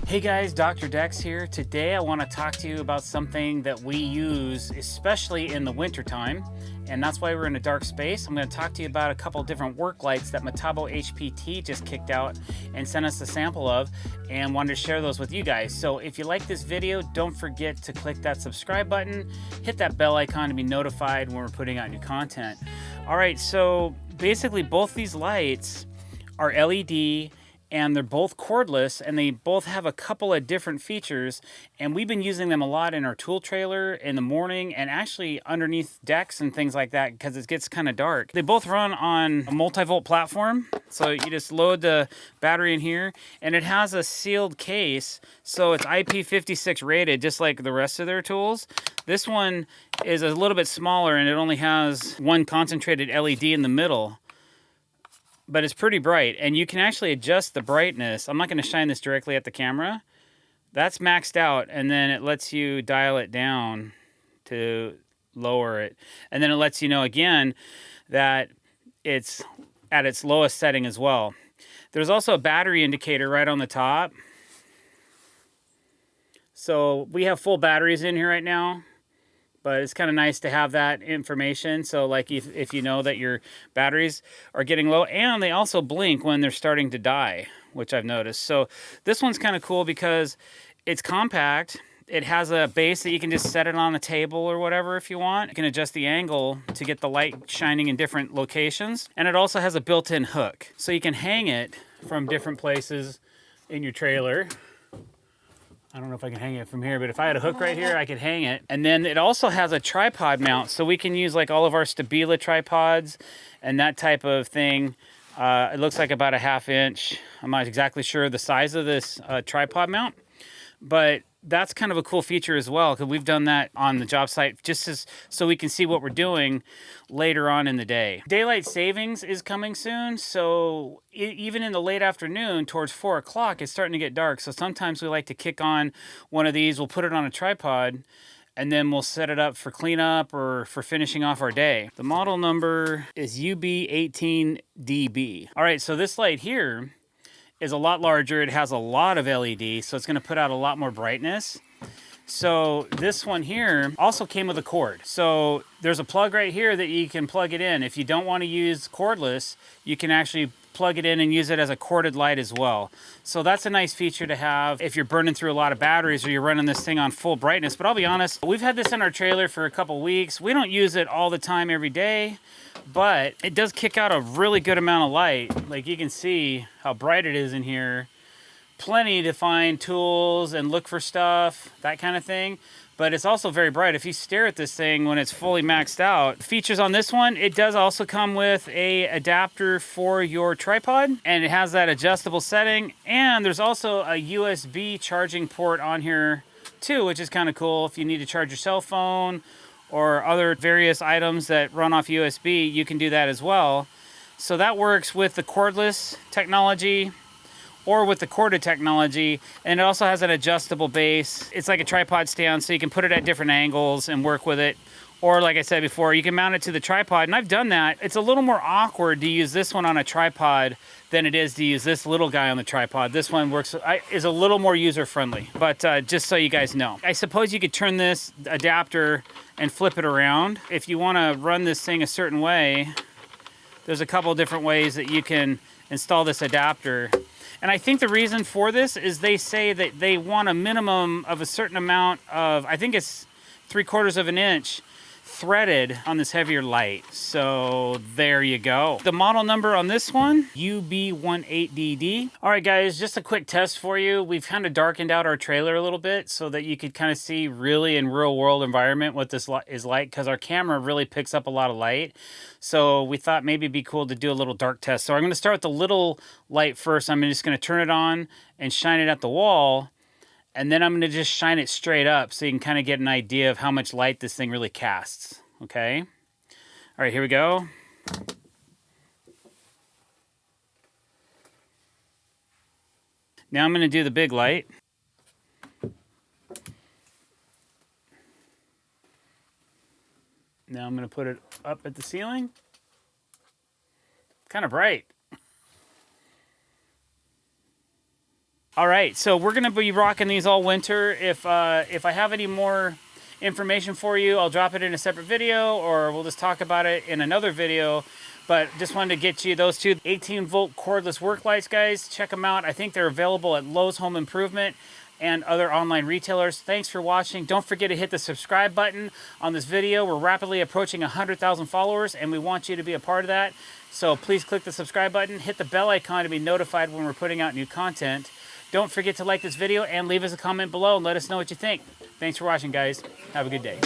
Hey guys, Dr. Dex here. Today I want to talk to you about something that we use, especially in the winter time, and that's why we're in a dark space. I'm going to talk to you about a couple different work lights that Metabo HPT just kicked out and sent us a sample of, and wanted to share those with you guys. So if you like this video, don't forget to click that subscribe button, hit that bell icon to be notified when we're putting out new content. All right, so basically both these lights are LED, and they're both cordless, and they both have a couple of different features, and we've been using them a lot in our tool trailer in the morning and actually underneath decks and things like that because it gets kind of dark. They both run on a multi-volt platform, so you just load the battery in here, and it has a sealed case, so it's IP56 rated just like the rest of their tools. This one is a little bit smaller, and it only has one concentrated LED in the middle, but it's pretty bright, and you can actually adjust the brightness. I'm not going to shine this directly at the camera. That's maxed out, and then it lets you dial it down to lower it. And then it lets you know again that it's at its lowest setting as well. There's also a battery indicator right on the top. So we have full batteries in here right now, but it's kind of nice to have that information. So like if you know that your batteries are getting low, and they also blink when they're starting to die, which I've noticed. So this one's kind of cool because it's compact. It has a base that you can just set it on a table or whatever if you want. You can adjust the angle to get the light shining in different locations. And it also has a built-in hook, so you can hang it from different places in your trailer. I don't know if I can hang it from here, but if I had a hook right here, I could hang it. And then it also has a tripod mount, so we can use like all of our Stabila tripods and that type of thing. It looks like about a 1/2 inch. I'm not exactly sure the size of this tripod mount, but that's kind of a cool feature as well, because we've done that on the job site just so we can see what we're doing later on in the day. Daylight savings is coming soon, so even in the late afternoon towards 4 o'clock, it's starting to get dark. So sometimes we like to kick on one of these. We'll put it on a tripod, and then we'll set it up for cleanup or for finishing off our day. The model number is UB18DB. All right, so this light here is a lot larger. It has a lot of LED, so it's going to put out a lot more brightness. So this one here also came with a cord. So there's a plug right here that you can plug it in. If you don't want to use cordless, you can actually plug it in and use it as a corded light as well. So that's a nice feature to have if you're burning through a lot of batteries or you're running this thing on full brightness. But I'll be honest, we've had this in our trailer for a couple weeks. We don't use it all the time every day, but it does kick out a really good amount of light. Like you can see how bright it is in here. Plenty to find tools and look for stuff, that kind of thing. But it's also very bright. If you stare at this thing when it's fully maxed out, features on this one, it does also come with a adapter for your tripod, and it has that adjustable setting. And there's also a USB charging port on here too, which is kind of cool. If you need to charge your cell phone or other various items that run off USB, you can do that as well. So that works with the cordless technology or with the corded technology, and it also has an adjustable base. It's like a tripod stand, so you can put it at different angles and work with it. Or like I said before, you can mount it to the tripod, and I've done that. It's a little more awkward to use this one on a tripod than it is to use this little guy on the tripod. This one is a little more user-friendly, but just so you guys know. I suppose you could turn this adapter and flip it around. If you wanna run this thing a certain way, there's a couple different ways that you can install this adapter. And I think the reason for this is they say that they want a minimum of a certain amount of, I think it's 3/4 of an inch threaded on this heavier light. So there you go. The model number on this one, UB18DD. All right, guys, just a quick test for you. We've kind of darkened out our trailer a little bit so that you could kind of see really in real world environment what this is like, because our camera really picks up a lot of light. So we thought maybe it'd be cool to do a little dark test. So I'm going to start with the little light first. I'm just going to turn it on and shine it at the wall. And then I'm going to just shine it straight up so you can kind of get an idea of how much light this thing really casts. Okay? All right, here we go. Now I'm going to do the big light. Now I'm going to put it up at the ceiling. Kind of bright. All right, so we're gonna be rocking these all winter. If I have any more information for you, I'll drop it in a separate video, or we'll just talk about it in another video. But just wanted to get you those two 18-volt cordless work lights, guys. Check them out. I think they're available at Lowe's Home Improvement and other online retailers. Thanks for watching. Don't forget to hit the subscribe button on this video. We're rapidly approaching 100,000 followers, and we want you to be a part of that. So please click the subscribe button, hit the bell icon to be notified when we're putting out new content. Don't forget to like this video and leave us a comment below and let us know what you think. Thanks for watching, guys. Have a good day.